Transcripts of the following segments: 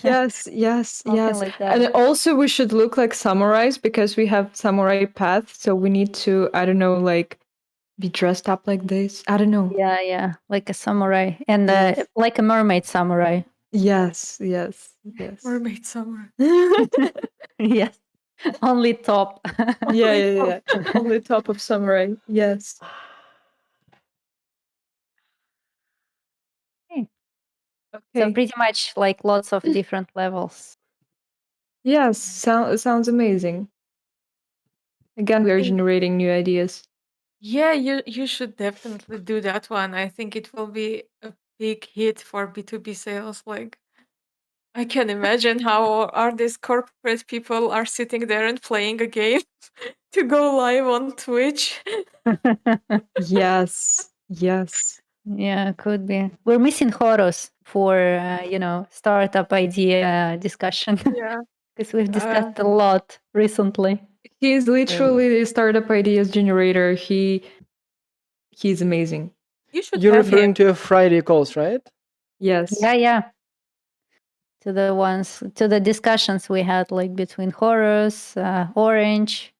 Yes, yes, Something yes. like And that. also we should look like samurais because we have samurai path, so we need to, I don't know, like be dressed up like this. I don't know. Yeah, like a samurai, and Yes. like a mermaid samurai. Yes, yes, yes. Mermaid summer. Yes, only top. Yeah, yeah, yeah. On the top of samurai. Yes. Okay. So Okay. pretty much like lots of different levels. Yes, sounds amazing. Again, we are think- generating new ideas. Yeah, you should definitely do that one. I think it will be a big hit for B2B sales. Like, I can imagine how are these corporate people are sitting there and playing a game to go live on Twitch. Yes, yes. Yeah, could be. We're missing Horus for startup idea discussion Yeah. because we've discussed a lot recently. He's literally the startup ideas generator. He's amazing. You should You're have referring him. to Friday calls, right? Yes. Yeah. To the discussions we had like between Horus, Orange,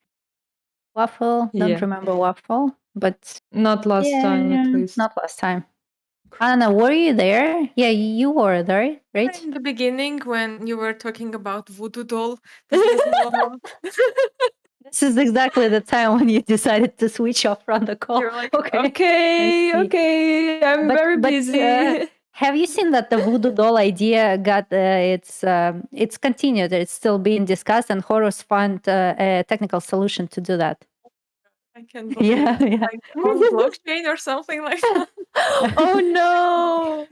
Waffle. Don't Yeah. remember Waffle, but Not last time, at least. not last time. Anna, were you there? Yeah, you were there, right? In the beginning, when you were talking about voodoo doll, this was more- This is exactly the time when you decided to switch off from the call. you're like, Okay, I see. okay. I'm very busy. Have you seen that the voodoo doll idea got it's continued? It's still being discussed, and Horus found a technical solution to do that. I can't believe Yeah, it. yeah. Like on blockchain or something like that. Oh no!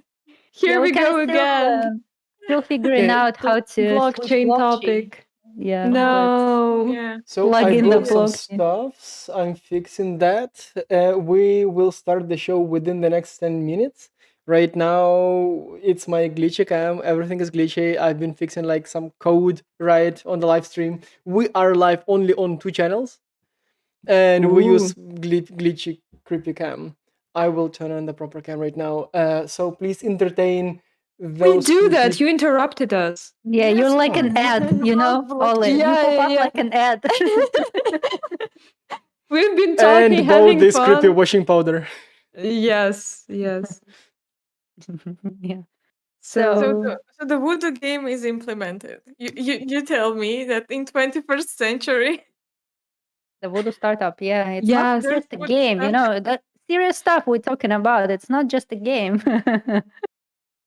Here we go again. Still figuring Okay. out how to switch Blockchain topic. Yeah. No. Yeah. So Plug I in the built some blockchain. stuffs. I'm fixing that. We will start the show within the next 10 minutes. Right now, it's my glitchy cam. Everything is glitchy. I've been fixing like some code right on the live stream. We are live only on 2 channels, and we use glitchy creepy cam. I will turn on the proper cam right now. So please entertain We those. do that. You interrupted us. Yeah, Yes, you're like no. an ad, you know, Ole. Yeah, you pop up yeah. like an ad. We've been talking, And bought having this creepy fun. washing powder. Yes, yes. Yeah. So, So the voodoo game is implemented. You tell me that in 21st century. The voodoo startup, yeah. It's yes. not just a game, you know. That serious stuff we're talking about. It's not just a game.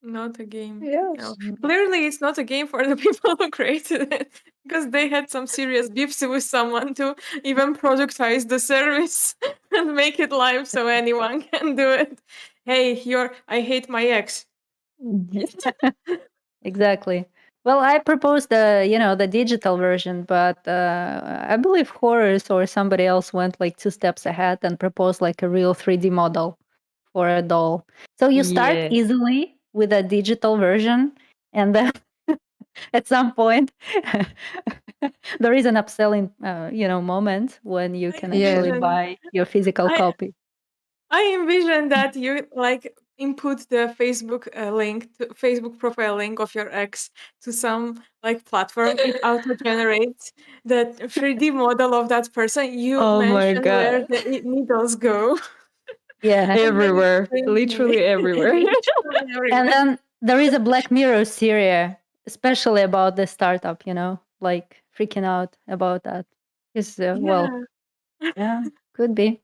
Not a game. Yes. No. Clearly, it's not a game for the people who created it because they had some serious beefs with someone to even productize the service and make it live so anyone can do it. Hey, I hate my ex. Exactly. Well, I proposed the digital version, but I believe Horus or somebody else went like 2 steps ahead and proposed like a real 3D model for a doll. So you start Yeah. easily with a digital version, and then at some point there is an upselling, moment when you can actually envision- buy your physical I- copy. I envision that you like input the Facebook Facebook profile link of your ex to some like platform. It auto generates the 3D model of that person. You Oh my mention where God. the needles go. Yeah. Everywhere. Crazy. Literally everywhere. And then there is a Black Mirror series, especially about the startup, like freaking out about that. Because, yeah, could be.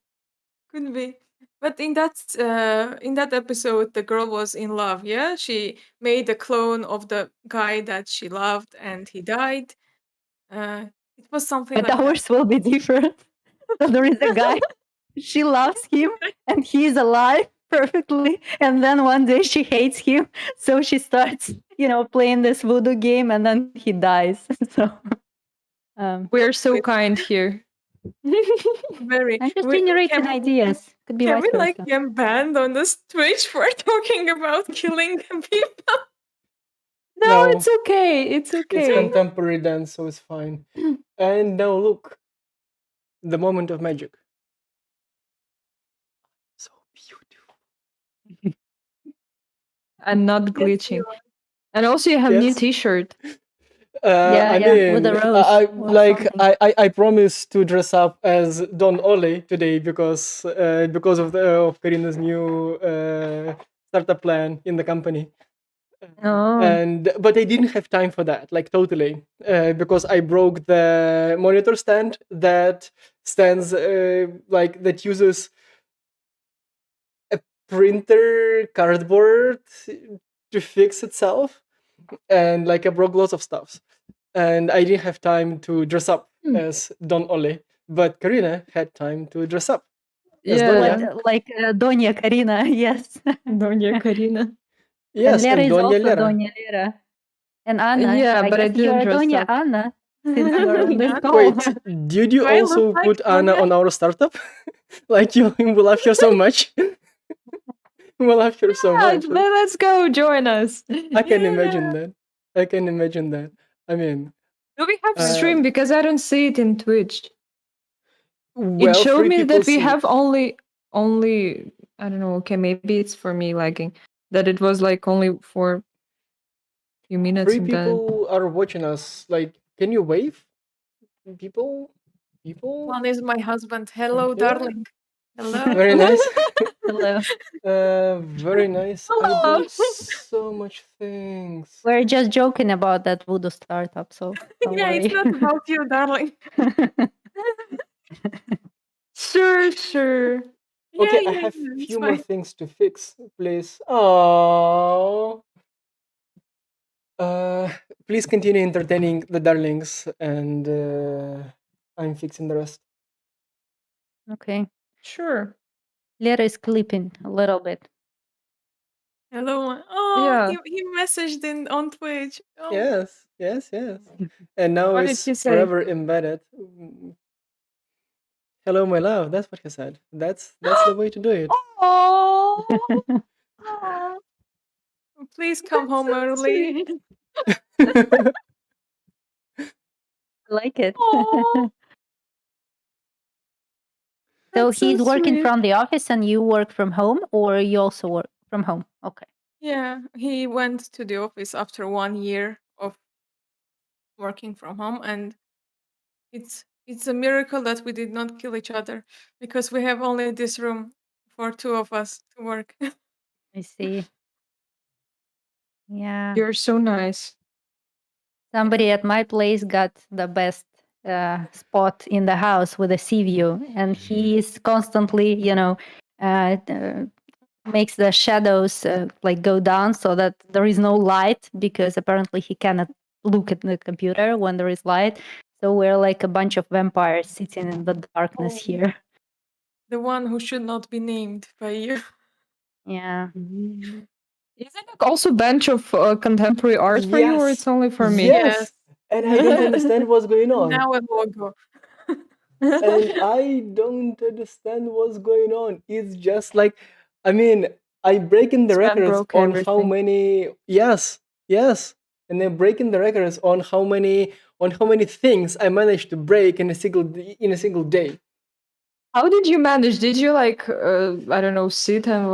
Could be. But in that episode, the girl was in love. Yeah, she made a clone of the guy that she loved, and he died. It was something But like that. ours will be different. So there is a guy, she loves him, and he's alive perfectly. And then one day she hates him. So she starts, playing this voodoo game, and then he dies. So We're so kind here. Very. I'm just generating Can, ideas. Could be can vice we versa. like get banned on this Twitch for talking about killing people? No, No. it's okay. It's It's okay. contemporary dance, so it's fine. And now look, the moment of magic. So beautiful. And not glitching. And also you have new Yes. T-shirt. Yeah, I yeah, with mean, a rose or something. I promised to dress up as Don Ole today because of Karina's new startup plan in the company. Oh, But I didn't have time for that, like totally, because I broke the monitor stand that stands like that uses a printer cardboard to fix itself, and like I broke lots of stuffs, and I didn't have time to dress up as Don Ole, but Karina had time to dress up as Yeah, Donya. like Doña Karina, yes. Doña Karina. And Yes, Lera and is Donya also Lera. Doña Lera. And Anna, Yeah, I but I guess you didn't are dress Doña up. Anna since I'm you are on doing this that. call. Wait, did you Do I look also like put Anna Donya? on our startup? Like you will love her so much. We love her so Yeah, much. let's go join us. I can imagine Yeah. that. I can imagine that. I mean, Do we have Like, stream? Because I don't see it in Twitch. It well, showed three me people that we see have it. only I don't know, okay, maybe it's for me lagging. That it was like only for a few minutes Three and then people are watching us. Like, can you wave? People? People? one is my husband. Hello, Yeah. darling. Hello. Very nice. Hello. Very nice. I Hello. broke so much things. We're just joking about that voodoo startup, so don't Yeah, it's worry. not about you, darling. Sure. Yeah, Okay, I yeah, have yeah, it's few more fine. things to fix, please. Oh. Please continue entertaining the darlings, and I'm fixing the rest. Okay. Sure. Lera is clipping a little bit. Hello. Oh, Yeah. he messaged in on Twitch. Oh, Yes. And now What did it's he say? forever embedded. Hello, my love. That's what he said. That's the way to do it. Oh, please come that's home so early. sweet. Like it. Oh, So that's so he's working sweet. from the office and you work from home, or you also work from home? Okay. Yeah, he went to the office after 1 year of working from home, and it's a miracle that we did not kill each other because we have only this room for two of us to work. I see. Yeah. You're so nice. Somebody at my place got the best spot in the house with a sea view, and he is constantly, makes the shadows like go down so that there is no light because apparently he cannot look at the computer when there is light. So we're like a bunch of vampires sitting in the darkness Oh. here. The one who should not be named by you. Yeah. Is it like also bunch of contemporary art for you, or it's Yes. only for me? Yes. And I don't understand what's going on. Now a logo. And I don't understand what's going on. It's just like, I mean, I breaking the Sven records broke on how everything. many. Yes, and then breaking the records on how many things I managed to break in a single day. How did you manage? Did you like I don't know, sit and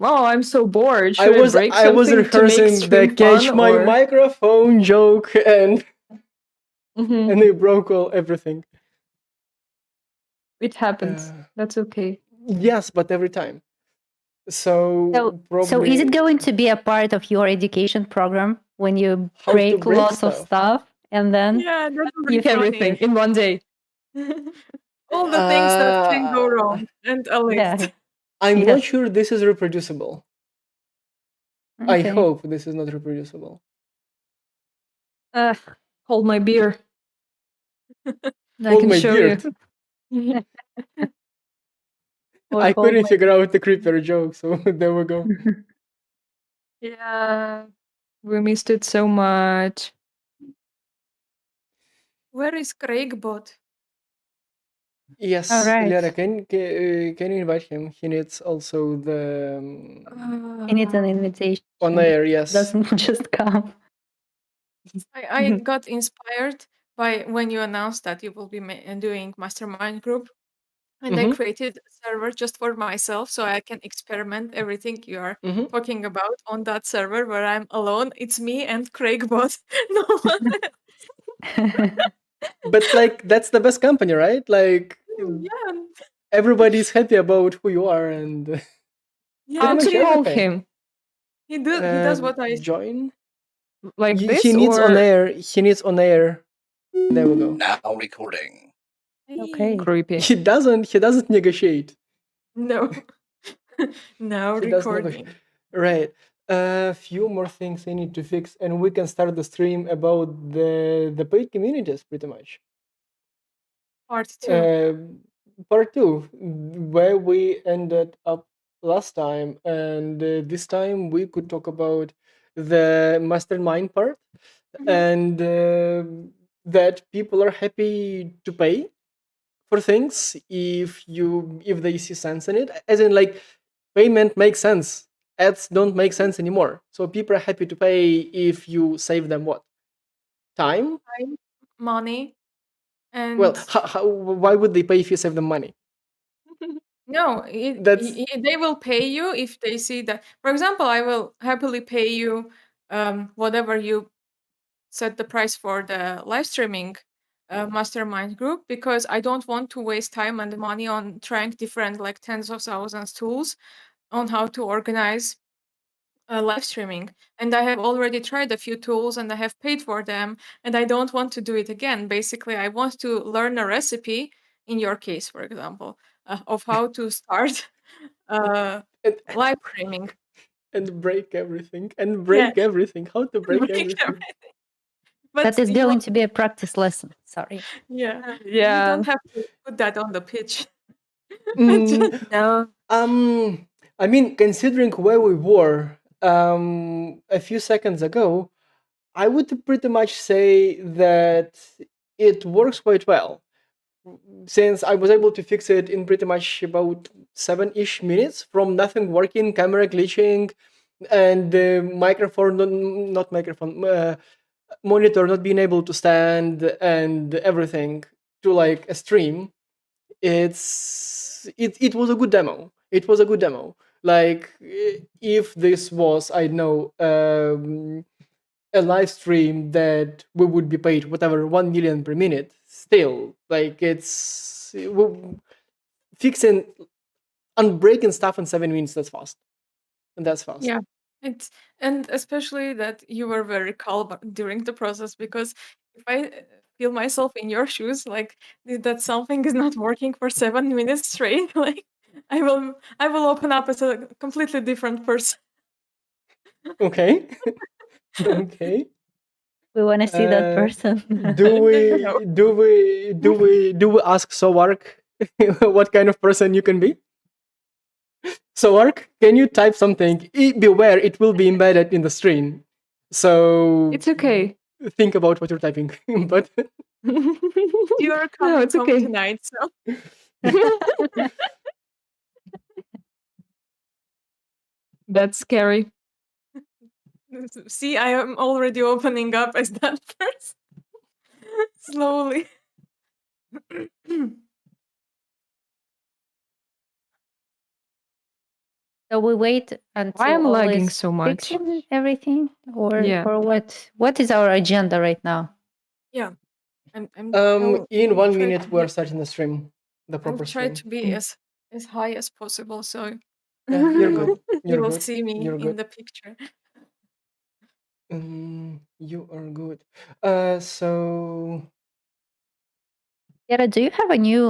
oh, I'm so bored. I Should I was break I was something to make rehearsing the stream fun catch my or? microphone joke, and Mhm. I broke everything. It happens. Uh, That's okay. yes, but every time. So So is it probably going to be a part of your education program when you how to break break lots of stuff. stuff and then Yeah, that would be you funny. Everything in one day. All the things that can go Uh, wrong and a yeah. list. I'm not Yes. sure this is reproducible. I Okay. hope this is not reproducible. Hold my beer. I Hold can my show beard. you. Or I hold couldn't my figure out the creeper joke, so there we go. Yeah, we missed it so much. Where is Craigbot? Yes, All right. Lara, can you invite him? He needs also the He needs an invitation. on air. Yes. Doesn't just come. I got inspired by when you announced that you will be doing mastermind group. And I created a server just for myself so I can experiment everything you are talking about on that server where I'm alone. It's me and Craig bot. No one. But like that's the best company, right? Like Yeah. everybody's happy about who you are and pretty Yeah. How much to call everything. him? He does what I Join. Like He this needs on or air. He needs on air. There we go. Now recording. Okay. creepy? He doesn't negotiate. No. Now He does recording. negotiate. Right. A few more things I need to fix, and we can start the stream about the paid communities pretty much. Part 2. Part 2, where we ended up last time, and this time we could talk about the mastermind part, and that people are happy to pay for things if they see sense in it, as in like payment makes sense, ads don't make sense anymore, so people are happy to pay if you save them what time. Time, money, and Well, why would they pay if you save them money? no, That's they will pay you if they see that. For example, I will happily pay you whatever you set the price for the live streaming mastermind group, because I don't want to waste time and money on trying different like tens of thousands tools on how to organize live streaming. And I have already tried a few tools and I have paid for them, and I don't want to do it again. Basically, I want to learn a recipe, in your case, for example, of how to start and, live streaming. and break everything Yeah. how to break Break everything. everything. But That is you going won't- to be a practice lesson. Sorry. yeah, you Yeah. don't have to put that on the pitch. Mm, No. I mean, considering where we were a few seconds ago, I would pretty much say that it works quite well, since I was able to fix it in pretty much about 7-ish minutes from nothing working, camera glitching, and the microphone, not microphone, monitor not being able to stand, and everything, to like a stream. It was a good demo. It was a good demo. Like if this was, I know, a live stream that we would be paid whatever 1 million per minute, still like it's fixing unbreaking stuff in 7 minutes. That's fast, and that's fast. Yeah. It's and especially that you were very calm during the process, because if I feel myself in your shoes, like that something is not working for 7 minutes straight, like I will open up as a completely different person. Okay. Okay. We want to see that Uh, person. do No. we ask Soark what kind of person you can be? Soark, can you type something? Beware, it will be embedded in the stream. So It's okay. think about what you're typing. But You're No, coming it's home okay. tonight, so That's scary. see, I am already opening up as that person. Slowly. So we wait until Why am all lagging is so much? fixed, everything, or Yeah. what? What is our agenda right now? Yeah. I'll in 1 try minute to we're be- starting the stream, the I'll proper try stream. to be as high as possible, so Yeah, you're you good. will, you You're will good. see me You're in good. the picture. You are good. So Yara, do you have a new?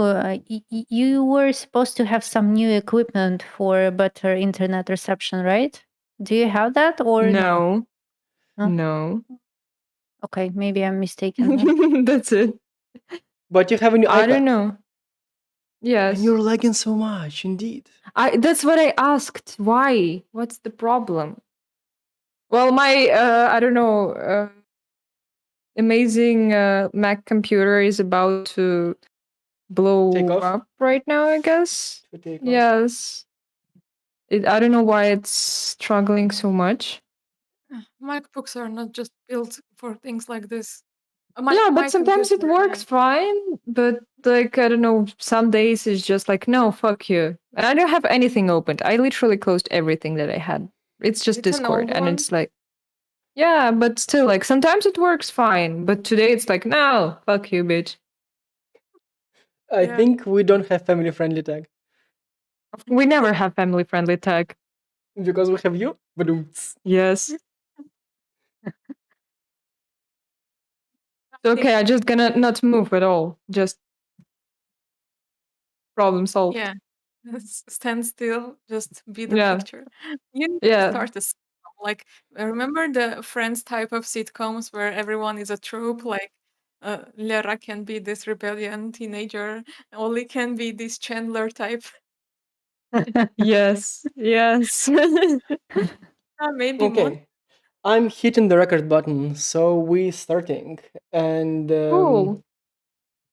You were supposed to have some new equipment for better internet reception, right? Do you have that or no? No. No? No. Okay, maybe I'm mistaken. Then. That's it. but you have a new I iPad. don't know. Yes. And you're lagging so much, indeed. That's what I asked. Why? What's the problem? Well, my I don't know, amazing Mac computer is about to blow Take off? up right now, I guess. To take off. Yes. I don't know why it's struggling so much. MacBooks are not just built for things like this. Yeah, but my sometimes it computer, works fine. But like, I don't know, some days it's just like, no, fuck you. And I don't have anything opened. I literally closed everything that I had. It's just it's an old Discord, and one. it's like, yeah, but still, like sometimes it works fine. But today it's like, no, fuck you, bitch. I Yeah. think we don't have family friendly tag We never have family friendly tag. because we have you. Ba-doom-ts. Yes. Okay, I'm just gonna not move at all. Just problem solved. Yeah. Stand still, just be the Yeah. picture. You need to Yeah. start a sitcom. Like, remember the Friends type of sitcoms where everyone is a trope? Like, Lara can be this rebellion teenager, Ollie can be this Chandler type. Yes. Yes. Maybe Mon. Okay, I'm hitting the record button, so we starting, and Cool.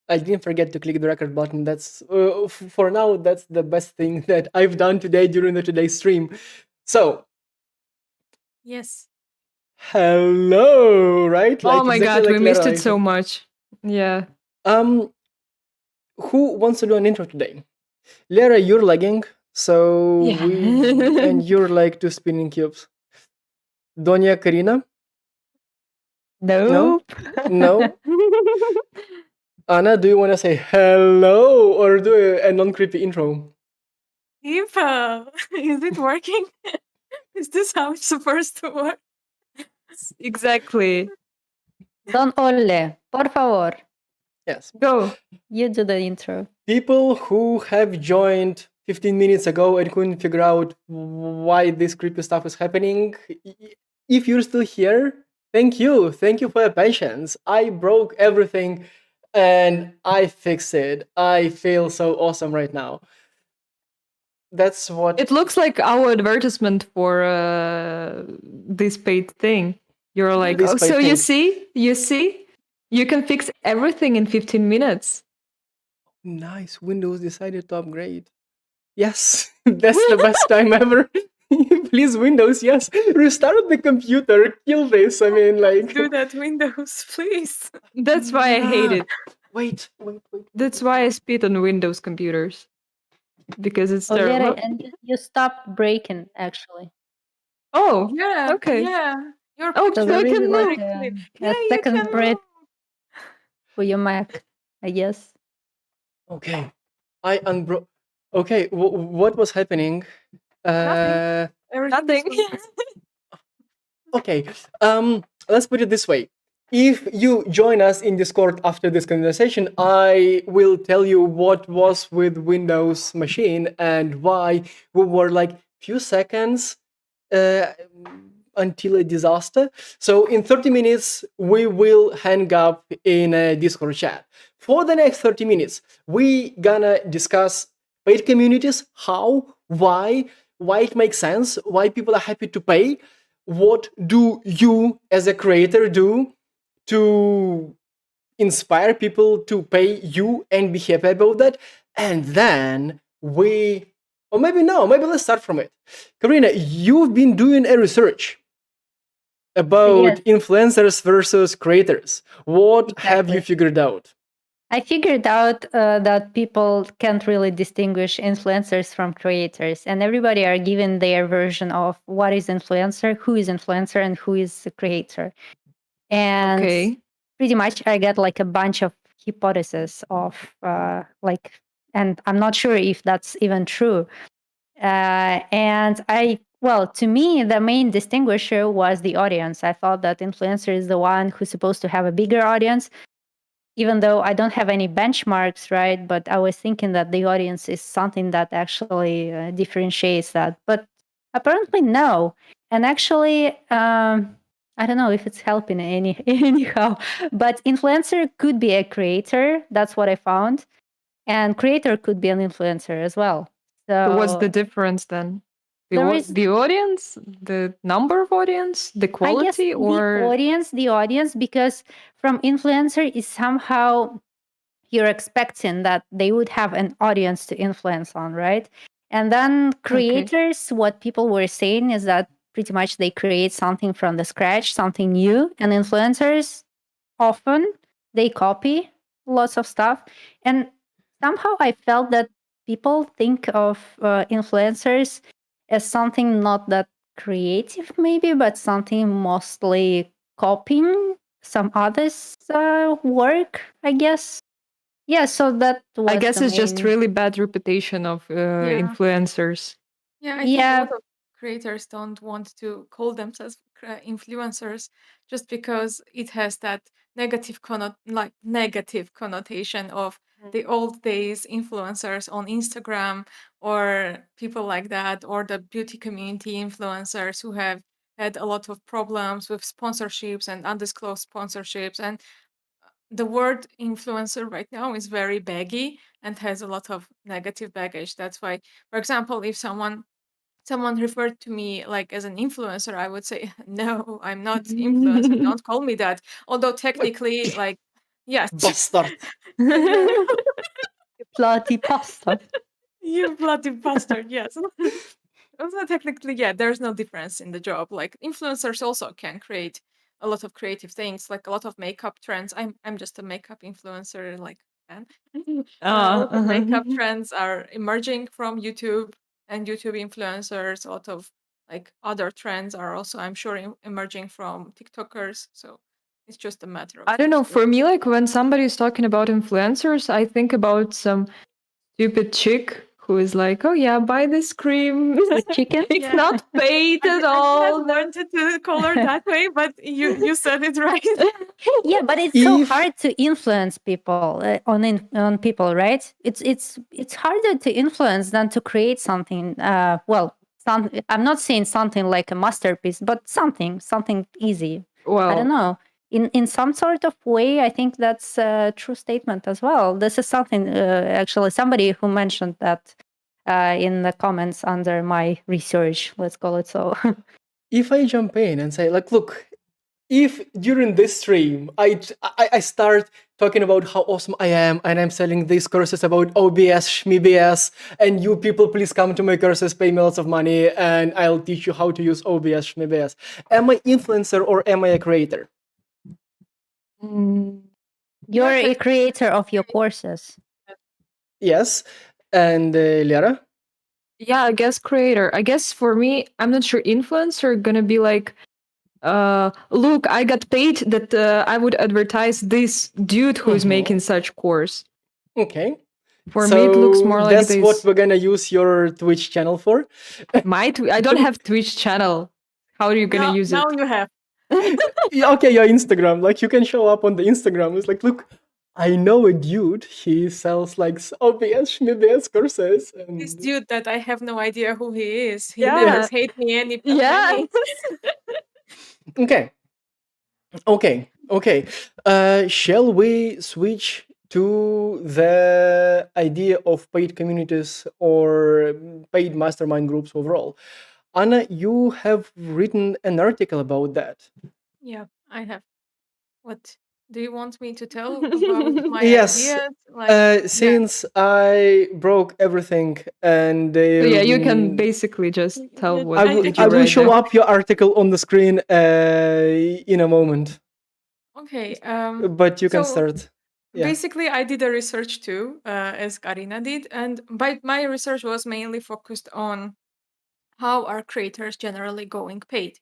I didn't forget to click the record button. That's for now. That's the best thing that I've done today during the today's stream. So Yes. hello, right? Like Oh my exactly god, we like missed Lara. it so much. Yeah. Who wants to do an intro today? Lara, you're lagging, so Yeah. and you're like two spinning cubes. Donya, Karina, no, Nope. no. Anna, do you want to say hello or do a non-creepy intro? Eva, is it working? Is this how it's supposed to work? Exactly. Don Olle, por favor, Yes. Go. you do the intro. People who have joined 15 minutes ago and couldn't figure out why this creepy stuff is happening, if you're still here, thank you. Thank you for your patience. I broke everything and I fixed it. I feel so awesome right now. That's what It looks like our advertisement for this paid thing. You're like, this oh, so paid you thing. see, you can fix everything in 15 minutes. Nice. Windows decided to upgrade. Yes, that's the best time ever. Please, Windows, yes. Restart the computer. Kill this. I mean, like. Do that, Windows, please. That's why I hate it. Wait. That's why I spit on Windows computers. Because it's Olere, terrible. and you stopped breaking actually. Oh, Yeah, okay. yeah. Your Oh, So picture there I is can like move. a Yeah, you second can breath move. for your Mac, I guess. Okay. I unbroke. Okay, what was happening? Everything Nothing. is fine. Okay. Let's put it this way. If you join us in Discord after this conversation, I will tell you what was with Windows machine and why we were like few seconds uh, until a disaster. So in 30 minutes, we will hang up in a Discord chat. For the next 30 minutes, we gonna discuss paid communities, how, why it makes sense, why people are happy to pay, what do you as a creator do to inspire people to pay you and be happy about that. And then or maybe no, maybe let's start from it. Karina, you've been doing a research about Yes, influencers versus creators. What have you exactly. figured out? I figured out that people can't really distinguish influencers from creators, and everybody are given their version of what is influencer, and who is the creator. And Okay. pretty much, I get like a bunch of hypotheses of and I'm not sure if that's even true. Well, to me, the main distinguisher was the audience. I thought that influencer is the one who's supposed to have a bigger audience, even though I don't have any benchmarks, right? But I was thinking that the audience is something that actually differentiates that. But apparently, no. And actually, I don't know if it's helping anyhow. But influencer could be a creator. That's what I found, and creator could be an influencer as well. So what's the So difference then? there is, The audience, the number of audience, the I guess, quality, or the audience, because from influencer is somehow you're expecting that they would have an audience to influence on, right? And then okay. creators, what people were saying is that pretty much they create something from the scratch, something new, and influencers often they copy lots of stuff. And somehow I felt that people think of influencers as something not that creative, maybe, but something mostly copying some others' work, I guess. Yeah, so that I was guess the it's just main. really bad reputation of Yeah. influencers. Yeah, I think a Yeah, lot of creators don't want to call themselves influencers just because it has that negative connotation of the old days influencers on Instagram or people like that, or the beauty community influencers who have had a lot of problems with sponsorships and undisclosed sponsorships. And the word influencer right now is very baggy and has a lot of negative baggage. That's why, for example, if someone referred to me like as an influencer, I would say, no, I'm not influencer. Don't call me that. Although technically, like, yes, Bastard. yeah, bloody pasta. you bloody bastard. Yes. Also, technically, yeah, there's no difference in the job. Like influencers also can create a lot of creative things, like a lot of makeup trends. I'm just a makeup influencer, like fan. A lot of makeup trends are emerging from YouTube and YouTube influencers. A lot of like other trends are also, I'm sure, emerging from TikTokers. So it's just a matter of I don't know. choosing. For me, like when somebody's talking about influencers, I think about some stupid chick who is like, "Oh yeah, buy this cream. Chicken? It's Yeah. not paid at I all." did not wanted to call her that way, but you said it right. Yeah, but it's so If hard to influence people on people, right? It's harder to influence than to create something. Well, I'm not saying something like a masterpiece, but something easy. I don't Well, know. In some sort of way, I think that's a true statement as well. This is something actually somebody who mentioned that in the comments under my research. Let's call it so. if I jump in and say, like, look, if during this stream I start talking about how awesome I am and I'm selling these courses about OBS, ShmiBS, and you people please come to my courses, pay me lots of money, and I'll teach you how to use OBS, ShmiBS. Am I influencer or am I a creator? mm, You're a Technically, creator of your courses. Yes. And Lara? yeah, I guess creator. I guess for me, I'm not sure influencer gonna be like, look, I got paid that I would advertise this dude who is making such course. Okay. For me, it looks So more like that's what this. we're gonna use your Twitch channel for. I don't have Twitch channel. How are you gonna now use now it? you have. Yeah, okay, your Instagram. Like you can show up on the Instagram. It's like, look, I know a dude. He sells like OBS, ShmiBS courses, This and dude that I have no idea who he is. He never Yeah. paid me any a Yeah. penny. okay, okay. Shall we switch to the idea of paid communities or paid mastermind groups overall? Anna, you have written an article about that. Yeah, I have. What do you want me to tell about my Yes, ideas? Like, yeah, since I broke everything and So yeah, you can basically just tell yeah, what did you I will write show there. up your article on the screen in a moment, okay. but you can So start. Yeah. basically, I did a research too, as Karina did, and my research was mainly focused on how are creators generally going paid.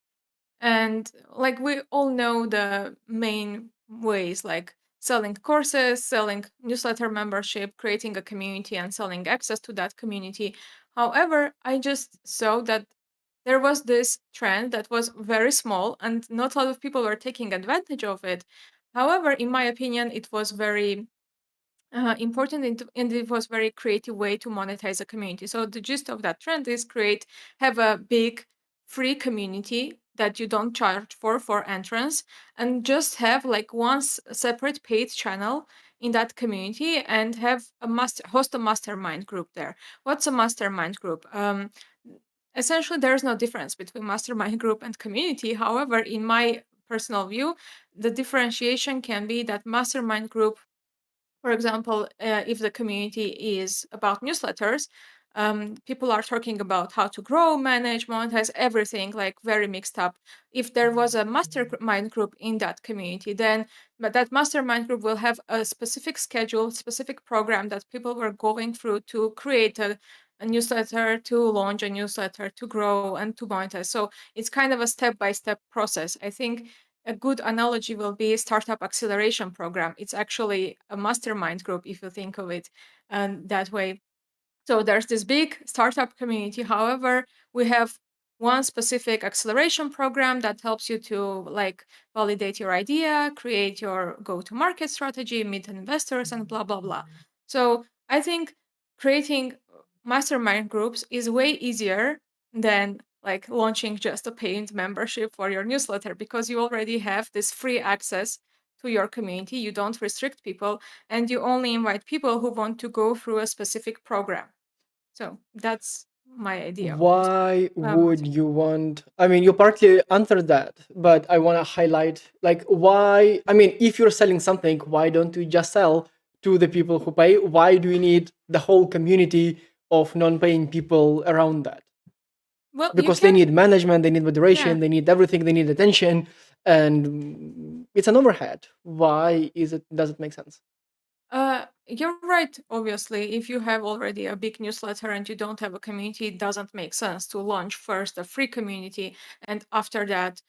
And like we all know the main ways, like selling courses, selling newsletter membership, creating a community, and selling access to that community. However, I just saw that there was this trend that was very small and not a lot of people were taking advantage of it. However, in my opinion, it was very important and it was very creative way to monetize a community. So the gist of that trend is have a big free community that you don't charge for entrance, and just have like separate paid channel in that community and have host a mastermind group there. What's a mastermind group? Essentially, there's no difference between mastermind group and community. However, in my personal view, the differentiation can be that mastermind group, for example, if the community is about newsletters, people are talking about how to grow, manage, monetize, everything, like very mixed up. If there was a mastermind group in that community, then but that mastermind group will have a specific schedule, specific program that people were going through to create a newsletter, to launch a newsletter, to grow and to monetize. So it's kind of a step-by-step process. I think a good analogy will be startup acceleration program. It's actually a mastermind group if you think of it that way. So there's this big startup community. However, we have one specific acceleration program that helps you to like validate your idea, create your go-to-market strategy, meet investors, and blah blah blah. So I think creating mastermind groups is way easier than like launching just a paid membership for your newsletter, because you already have this free access to your community. You don't restrict people, and you only invite people who want to go through a specific program. So that's my idea of this. Why would you want? I mean, you partly answered that, but I want to highlight like why. I mean, if you're selling something, why don't you just sell to the people who pay? Why do you need the whole community of non-paying people around that? Well, Because they need management, they need moderation, they need everything, they need attention, and it's an overhead. Why is it? Does it make sense? You're right. Obviously, if you have already a big newsletter and you don't have a community, it doesn't make sense to launch first a free community and after that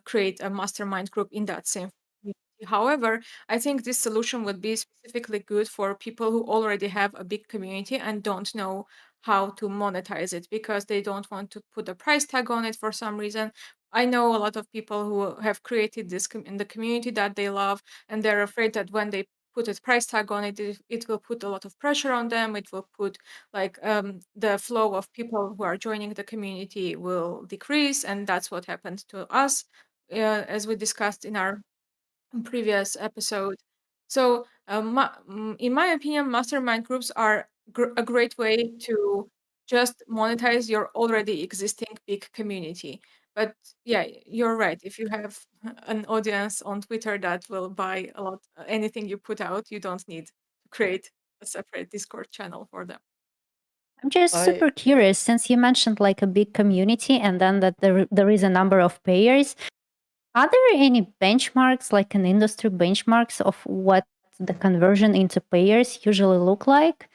create a mastermind group in that same community. However, I think this solution would be specifically good for people who already have a big community and don't know how to monetize it because they don't want to put a price tag on it for some reason. I know a lot of people who have created this in the community that they love, and they're afraid that when they put a price tag on it, it will put a lot of pressure on them. It will put like the flow of people who are joining the community will decrease, and that's what happened to us, as we discussed in our previous episode. So, in my opinion, mastermind groups are a great way to just monetize your already existing big community. But yeah, you're right. If you have an audience on Twitter that will buy a lot anything you put out, you don't need to create a separate Discord channel for them. I'm just I super curious since you mentioned like a big community and then that there is a number of payers. Are there any benchmarks, like an industry benchmarks of what the conversion into payers usually look like?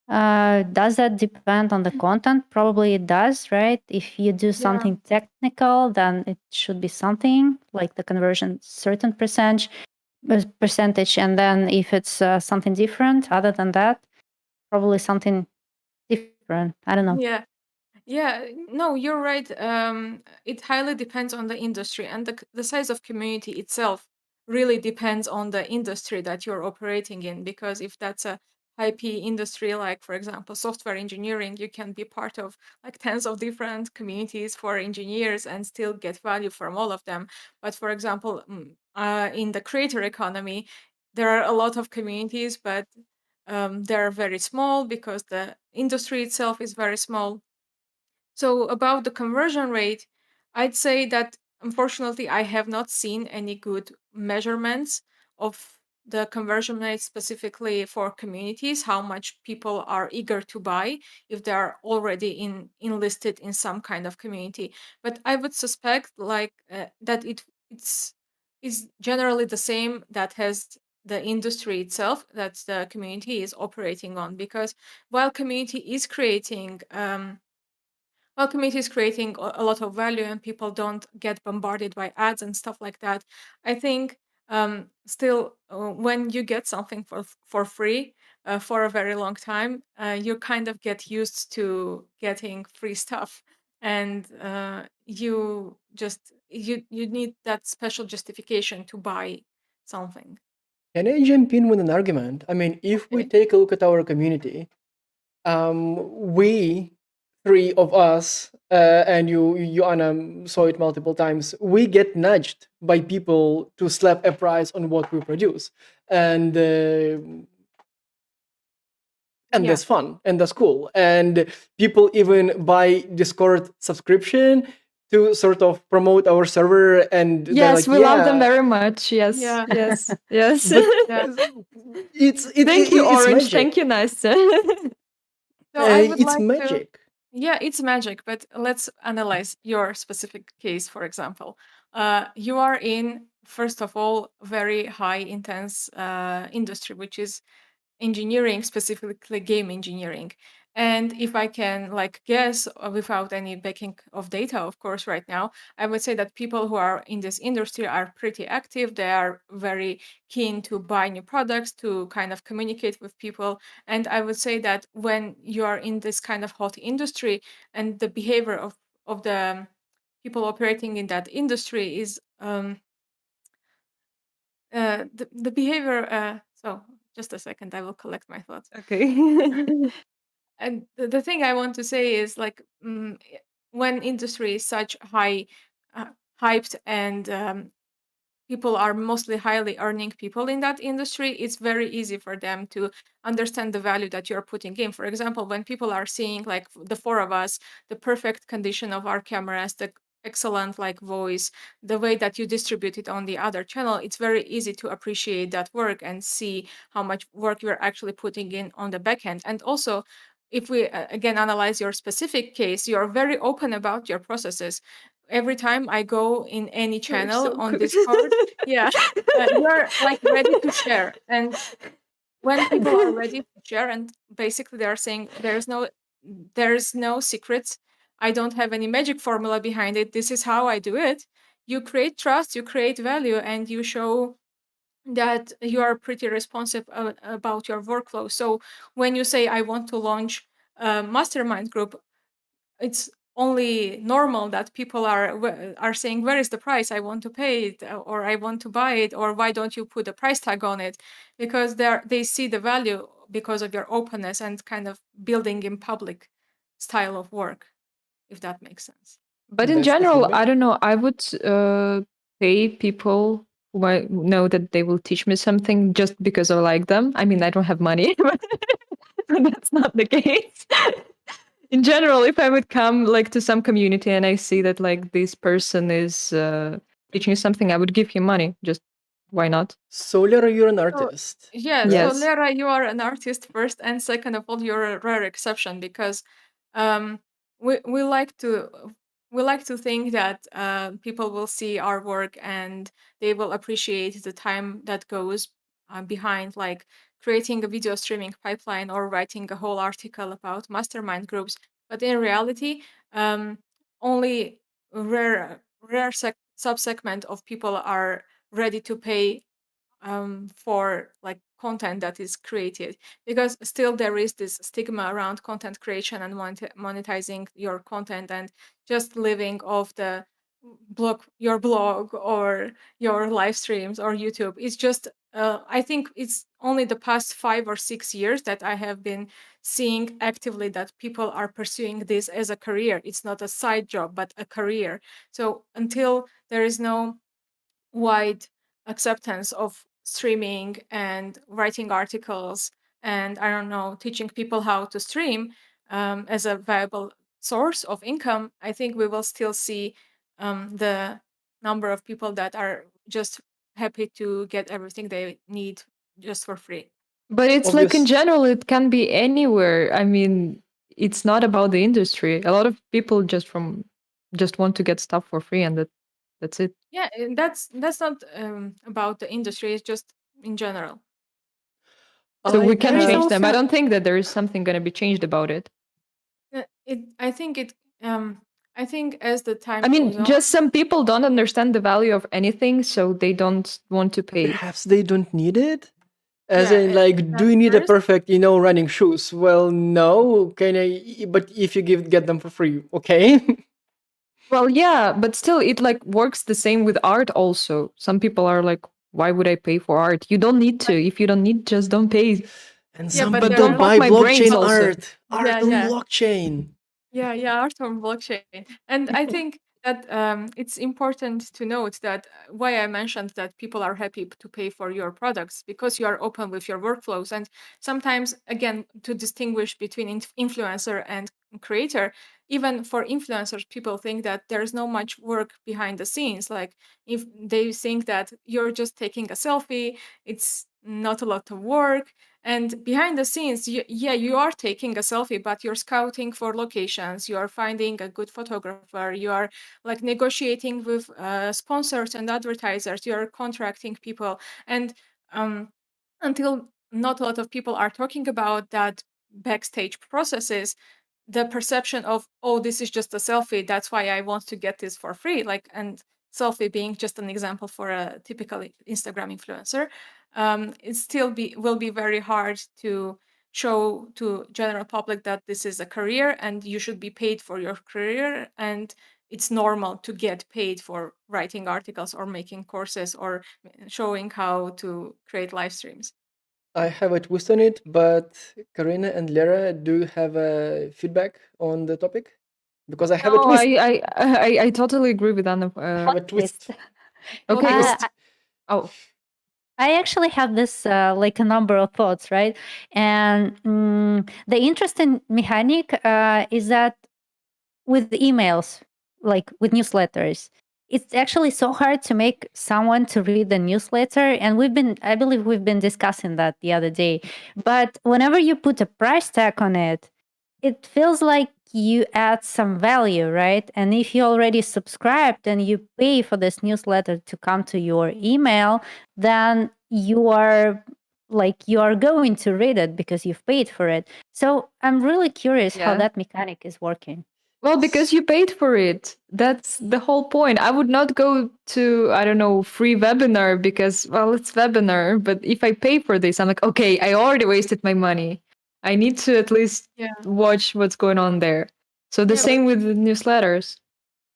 Does that depend on the content? Probably it does, right? If you do something technical, then it should be something like the conversion certain percentage, and then if it's something different other than that, probably something different. I don't know. Yeah. Yeah, no, you're right. It highly depends on the industry, and the size of community itself really depends on the industry that you're operating in. Because if that's a high P industry, like for example, software engineering, you can be part of like tens of different communities for engineers and still get value from all of them. But for example, in the creator economy, there are a lot of communities, but they're very small because the industry itself is very small. So about the conversion rate, I'd say that unfortunately I have not seen any good measurements of the conversion rate specifically for communities, how much people are eager to buy if they are already enlisted in some kind of community. But I would suspect like that it's is generally the same that has the industry itself that the community is operating on, because while community is creating community is creating a lot of value and people don't get bombarded by ads and stuff like that. I think still when you get something for free for a very long time, you kind of get used to getting free stuff, and you just you need that special justification to buy something. Can I jump in with an argument? I mean, if we Okay. take a look at our community, we three of us, and you Anna saw it multiple times, we get nudged by people to slap a price on what we produce, and Yeah. that's fun and that's cool, and people even buy Discord subscription to sort of promote our server, and they're Yes, like, we love them yeah, very much. Yes, Yeah. yes, yes. but Yeah. it's Thank you, it's Orange. magic. Thank you, Nastya. So I would It's like to. magic. Yeah, it's magic, but let's analyze your specific case, for example. You are in, first of all, very high intense industry, which is engineering, specifically game engineering. And if I can like guess without any backing of data, of course, right now, I would say that people who are in this industry are pretty active. They are very keen to buy new products, to kind of communicate with people. And I would say that when you are in this kind of hot industry and the behavior of the people operating in that industry is the behavior so just a second, I will collect my thoughts. Okay. And the thing I want to say is like when industry is such high hyped and people are mostly highly earning people in that industry, it's very easy for them to understand the value that you're putting in. For example, when people are seeing like the four of us, the perfect condition of our cameras, the excellent like voice, the way that you distribute it on the other channel, it's very easy to appreciate that work and see how much work you're actually putting in on the back end. And also, if we again analyze your specific case, you're very open about your processes. Every time I go in any You're channel so on good. Discord, yeah, you're like ready to share. And when people are ready to share, and basically they are saying there's no secrets. I don't have any magic formula behind it. This is how I do it. You create trust, you create value, and you show that you are pretty responsive about your workflow. So when you say I want to launch a mastermind group, it's only normal that people are saying, where is the price? I want to pay it, or I want to buy it, or why don't you put a price tag on it? Because they see the value because of your openness and kind of building in public style of work, if that makes sense. But in That's definitely general, I magic. don't know. I would pay people who I know that they will teach me something just because I like them. I mean, I don't have money, but that's not the case. In general, if I would come like to some community and I see that like this person is teaching something, I would give him money. Just why not? So, Lara, you're an So, artist, yeah, so right? Yes. Lera, you are an artist first, and second of all, you're a rare exception because um, we like to think that people will see our work and they will appreciate the time that goes behind, like creating a video streaming pipeline or writing a whole article about mastermind groups. But in reality, um, only subsegment of people are ready to pay for like content that is created, because still there is this stigma around content creation and monetizing your content and just living off the your blog or your live streams or YouTube. It's just I think it's only the past 5 or 6 years that I have been seeing actively that people are pursuing this as a career. It's not a side job but a career. So until there is no wide acceptance of streaming and writing articles and I don't know, teaching people how to stream as a viable source of income, I think we will still see the number of people that are just happy to get everything they need just for free. But it's like in Obvious. general, it can be anywhere. I mean, it's not about the industry. A lot of people just want to get stuff for free and that's it. Yeah, and that's not about the industry, it's just in general. So I we There can is change have. them. I also don't think that there is something going to be changed about it. it I think as the I time goes mean, on. just some people don't understand the value of anything, so they don't want to pay. Perhaps they don't need it? As Yeah, in, like, do at you need a first. perfect, running shoes? Well, no. Can I? But if you get them for free, okay. Well, yeah, but still, it like works the same with art. Also, some people are like, "Why would I pay for art? You don't need to. But If you don't need, just don't pay." And yeah, some but But there people don't are fuck buy my brains. blockchain Also, yeah, art on yeah. blockchain. Yeah, art on blockchain. And I think that it's important to note that why I mentioned that people are happy to pay for your products because you are open with your workflows. And sometimes, again, to distinguish between influencer and creator, even for influencers, people think that there's no much work behind the scenes. Like if they think that you're just taking a selfie, it's not a lot of work. And behind the scenes, you are taking a selfie, but you're scouting for locations, you are finding a good photographer, you are like negotiating with sponsors and advertisers, you are contracting people. And until not a lot of people are talking about that backstage processes, the perception of, oh, this is just a selfie, that's why I want to get this for free, like, and selfie being just an example for a typical Instagram influencer, it still will be very hard to show to general public that this is a career and you should be paid for your career, and it's normal to get paid for writing articles or making courses or showing how to create live streams. I have a twist on it, but Karina and Lara, do you have a feedback on the topic? Because I have a No, twist. I totally agree with Anna. I have a twist. Okay, Uh, Twist. oh, I actually have this like a number of thoughts, right? And the interesting mechanic is that with emails, like with newsletters, it's actually so hard to make someone to read the newsletter. And I believe we've been discussing that the other day. But whenever you put a price tag on it, it feels like you add some value, right? And if you already subscribed and you pay for this newsletter to come to your email, then you are going to read it because you've paid for it. So I'm really curious how yeah. that mechanic is working. Well, because you paid for it. That's the whole point. I would not go to, I don't know, free webinar because, well, it's webinar. But if I pay for this, I'm like, okay, I already wasted my money. I need to at least Yeah. watch what's going on there. So the Yeah, but same with the newsletters.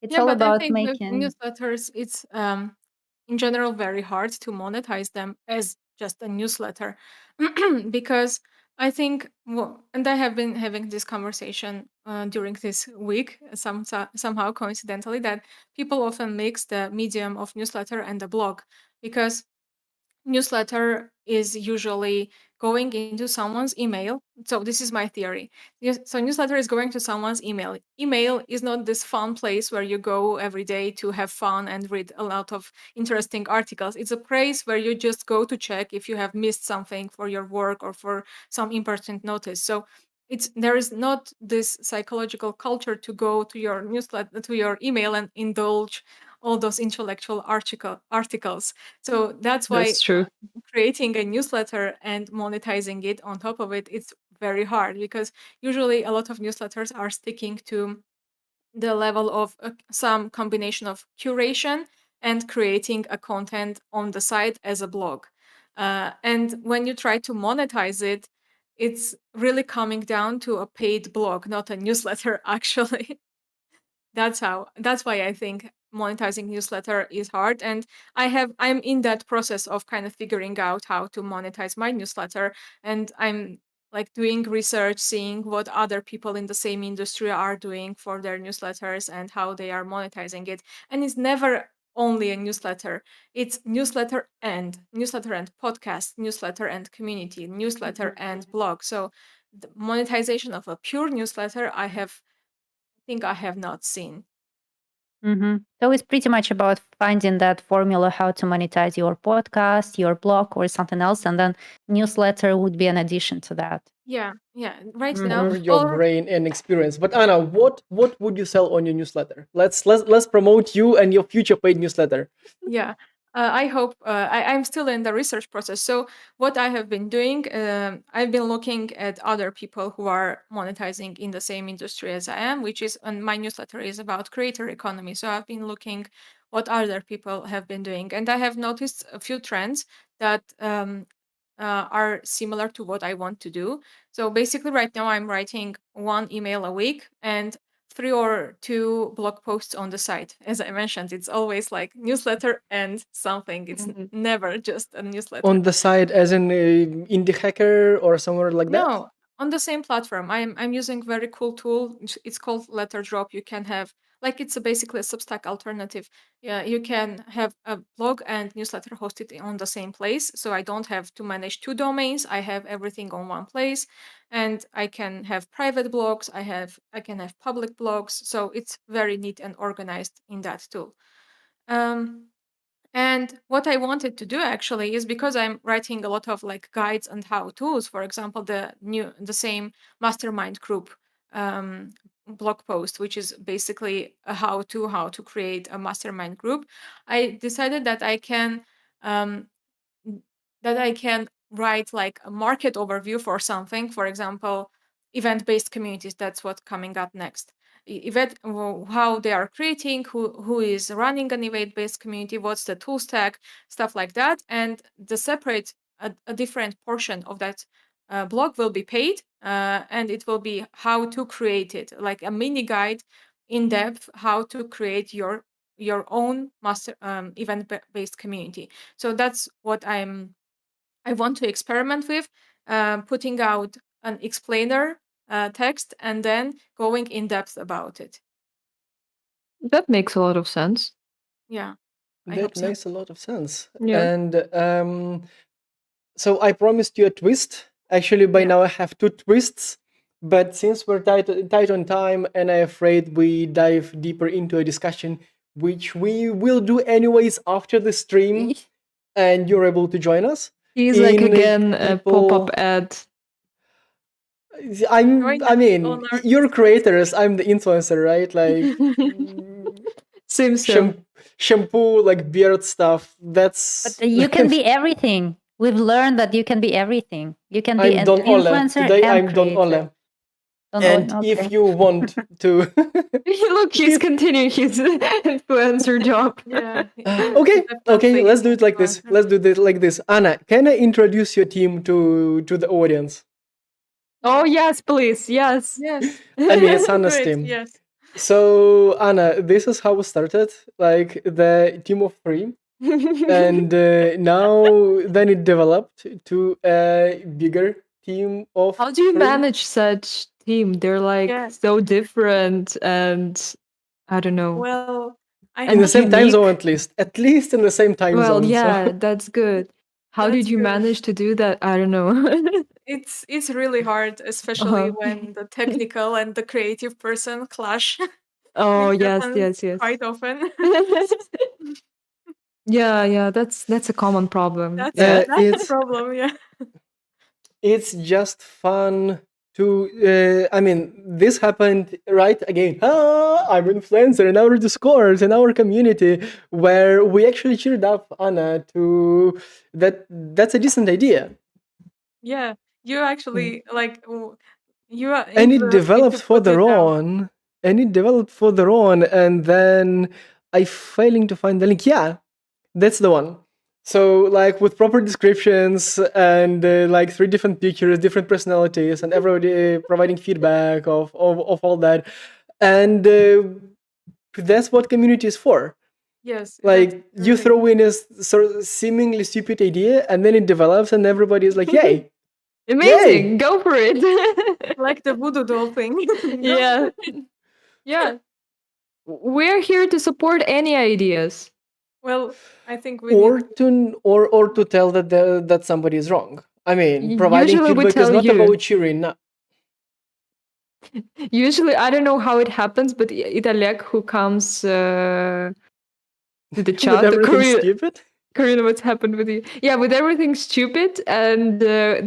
It's yeah, all but I about think with making. newsletters, it's in general very hard to monetize them as just a newsletter because I think, well, and I have been having this conversation during this week, somehow coincidentally, that people often mix the medium of newsletter and the blog, because newsletter is usually going into someone's email. So this is my theory. Yes, so newsletter is going to someone's email. Email is not this fun place where you go every day to have fun and read a lot of interesting articles. It's a place where you just go to check if you have missed something for your work or for some important notice. So there is not this psychological culture to go to your newsletter, to your email, and indulge all those intellectual articles. So that's why That's true. creating a newsletter and monetizing it on top of it, it's very hard, because usually a lot of newsletters are sticking to the level of some combination of curation and creating a content on the site as a blog. And when you try to monetize it, it's really coming down to a paid blog, not a newsletter, actually. That's why I think monetizing newsletter is hard. And I'm in that process of kind of figuring out how to monetize my newsletter. And I'm like doing research, seeing what other people in the same industry are doing for their newsletters and how they are monetizing it. And it's never only a newsletter. It's newsletter and podcast, newsletter and community, newsletter and blog. So the monetization of a pure newsletter, think I have not seen. So it's pretty much about finding that formula how to monetize your podcast, your blog, or something else, and then newsletter would be an addition to that. Yeah. Right now, For your brain and experience. But Anna, what would you sell on your newsletter? Let's promote you and your future paid newsletter. yeah. I hope I'm still in the research process. So what I have been doing, I've been looking at other people who are monetizing in the same industry as I am, which is, and my newsletter is about creator economy. So I've been looking what other people have been doing, and I have noticed a few trends that are similar to what I want to do. So basically, right now I'm writing one email a week and 3 or 2 blog posts on the site. As I mentioned, it's always like newsletter and something. It's Mhm. never just a newsletter. On the side, as in Indie Hacker or somewhere like that? No, on the same platform. I'm using very cool tool. It's called Letter Drop. You can have, like, it's basically a Substack alternative. Yeah, you can have a blog and newsletter hosted on the same place. So I don't have to manage 2 domains. I have everything on one place, and I can have private blogs. I can have public blogs. So it's very neat and organized in that tool. Um, And what I wanted to do actually is, because I'm writing a lot of like guides and how-tos, for example, the same mastermind group um, blog post, which is basically a how to create a mastermind group. I decided that um, I can write like a market overview for something. For example, event-based communities. That's what's coming up next. How they are creating, who is running an event-based community, what's the tool stack, stuff like that. And the separate a different portion of that blog will be paid, and it will be how to create it, like a mini guide in depth how to create your own master event-based community. So that's what I want to experiment with, putting out an explainer text and then going in depth about it. That makes a lot of sense. Yeah, I That hope so. makes a lot of sense. Yeah. And so I promised you a twist. Actually, by Yeah. now I have two twists. But since we're tight on time, and I'm afraid we dive deeper into a discussion, which we will do anyways after the stream, and you're able to join us. He's like in again a pop-up people, ad. I Join mean, on our you're Discord creators. server. I'm the influencer, right? Like Seems so. shampoo, like beard stuff. That's But you can be everything. We've learned that you can be everything. You can be I'm an Don Ole. influencer Today and I'm Don Ole. creator. And if Okay. you want to Look, he's continuing his influencer job. Yeah. okay, Definitely let's do it like this. influencer. Let's do it like this. Anna, can I introduce your team to the audience? Oh yes, please. Yes. Yes. I mean, it's Do Anna's it. team. Yes. So Anna, this is how we started, like the team of three, and now then it developed to a bigger team of How do you three. manage such team? They're like Yeah. so different, and I don't know. Well, I And In the same time unique. zone, at least in the same time Well, zone. yeah, So that's good. How That's did you good. manage to do that? I don't know. It's really hard, especially Uh-huh. when the technical and the creative person clash, Oh which yes, happens yes. quite often. Yeah, that's a common problem. That's Yeah. that's the it's problem. Yeah. it's just fun to I mean, this happened right again. I'm influencer in our discord, in our community, where we actually cheered up Anna to that's a decent idea. Yeah. You actually like you And it influenced me developed to put it further down. on. And then I failing to find the link. Yeah, that's the one. So like with proper descriptions and like three different pictures, different personalities, and everybody providing feedback of all that, and that's what community is for. Yes, that's Like you really throw in a sort of seemingly stupid idea, and then it develops, and everybody is like, "Yay, Amazing. yay!" Go for it. like the voodoo doll thing. Yeah. Yeah. We're here to support any ideas. Well, I think we Or need to tell that that somebody is wrong. I mean, providing Usually we feedback is tell not you. about cheering. No. Usually, I don't know how it happens, but it's Oleg who comes to the With chat. everything stupid. Karina, what's happened with you? Yeah, with everything stupid, and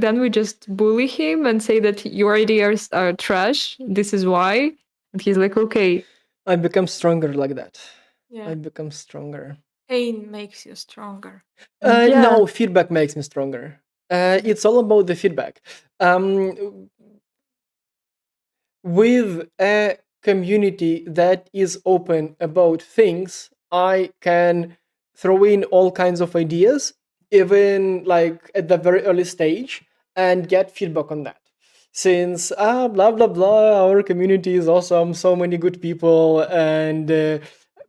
then we just bully him and say that your ideas are trash. This is why. And he's like, okay. I become stronger like that. Yeah. I become stronger. Pain makes you stronger. Yeah. No, feedback makes me stronger. It's all about the feedback. With a community that is open about things, I can throw in all kinds of ideas, even like at the very early stage, and get feedback on that. Since blah blah blah, our community is awesome, so many good people, and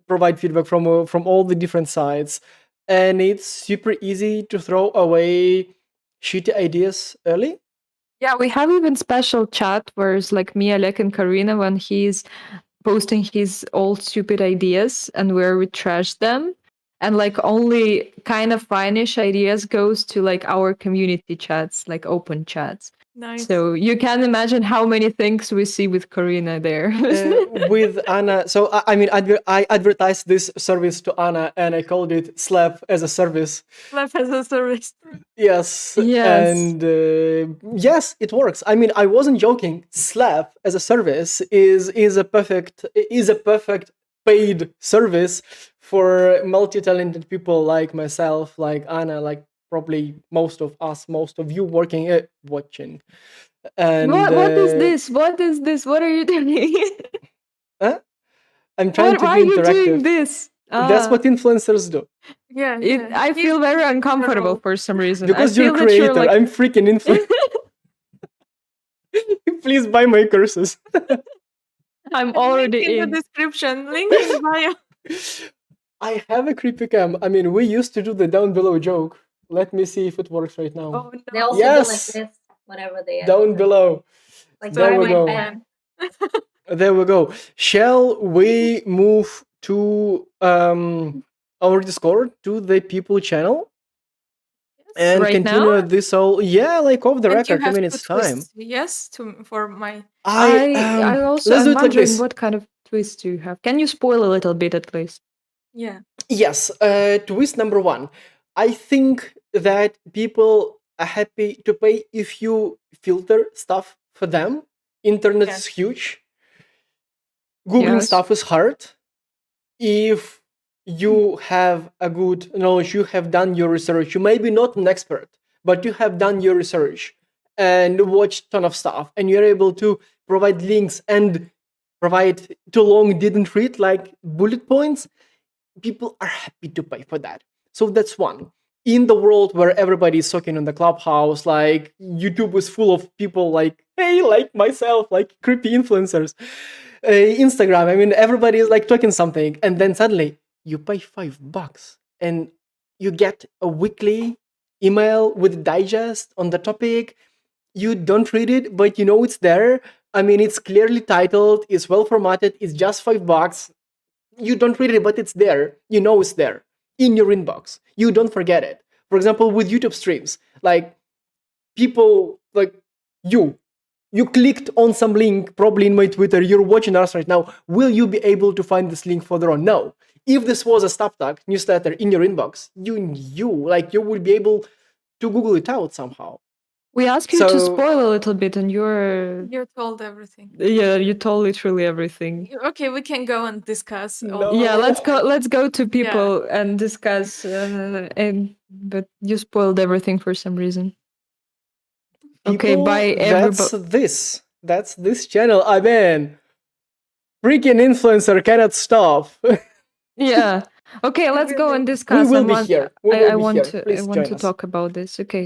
provide feedback from all the different sides, and it's super easy to throw away shitty ideas early. Yeah, we have even special chat where it's like me, Alek, and Karina when he's posting his old stupid ideas and where we trash them. And like only kind of finish ideas goes to like our community chats, like open chats. Nice. So you can imagine how many things we see with Karina there. With Anna. So I mean, I advertised this service to Anna, and I called it Slap as a Service. Left as a service. Yes, Yes. and yes, it works. I mean, I wasn't joking. Slap as a service is a perfect paid service for multi-talented people like myself, like Anna, like probably most of us, most of you working watching. And what is this? What is this? What are you doing? huh? I'm trying to Why be are you doing interactive. this? That's what influencers do. Yeah, I feel very uncomfortable role. for some reason. Because I you're feel a that you're creator, like I'm freaking influencer. Please buy my courses. I'm Link already in the in. description. Link in the bio. I have a creepy cam. I mean, we used to do the down below joke. Let me see if it works right now. Oh They no. also do like Yes! this whenever they Down below. like There we my go. pen. There we go. Shall we move to our Discord, to the people channel, and Right continue now? this all? Yeah, like off the And you record. I have mean, to it's time. twist yes for my. I also let's do am it like wondering this. what kind of twist do you have. Can you spoil a little bit at least? Yeah. Yes, twist number one. I think that people are happy to pay if you filter stuff for them. Internet is huge. Googling Yes. stuff is hard. If you have a good knowledge, you have done your research. You may be not an expert, but you have done your research and watched ton of stuff, and you're able to provide links and provide too long didn't read like bullet points. People are happy to pay for that. So that's one. In the world where everybody is talking on the clubhouse, like YouTube is full of people like, hey, like myself, like creepy influencers. Instagram, I mean, everybody is like talking something, and then suddenly you pay $5 and you get a weekly email with digest on the topic. You don't read it, but you know it's there. I mean, it's clearly titled, it's well formatted, it's just $5. You don't read it, but it's there. You know it's there in your inbox. You don't forget it. For example, with YouTube streams, like people like you clicked on some link, probably in my Twitter, you're watching us right now. Will you be able to find this link further on? No. If this was a Stop Talk newsletter in your inbox, you would be able to Google it out somehow. We asked you to spoil a little bit, and You told everything. yeah, you told literally everything. Okay, we can go and discuss. No. Yeah, let's go to people and discuss. But you spoiled everything for some reason. Okay, People, bye everybody. That's this channel. I mean, freaking influencer cannot stop. Yeah. Okay, let's go and discuss. We will be here. We will I be want here. to Please join us. talk about this. Okay.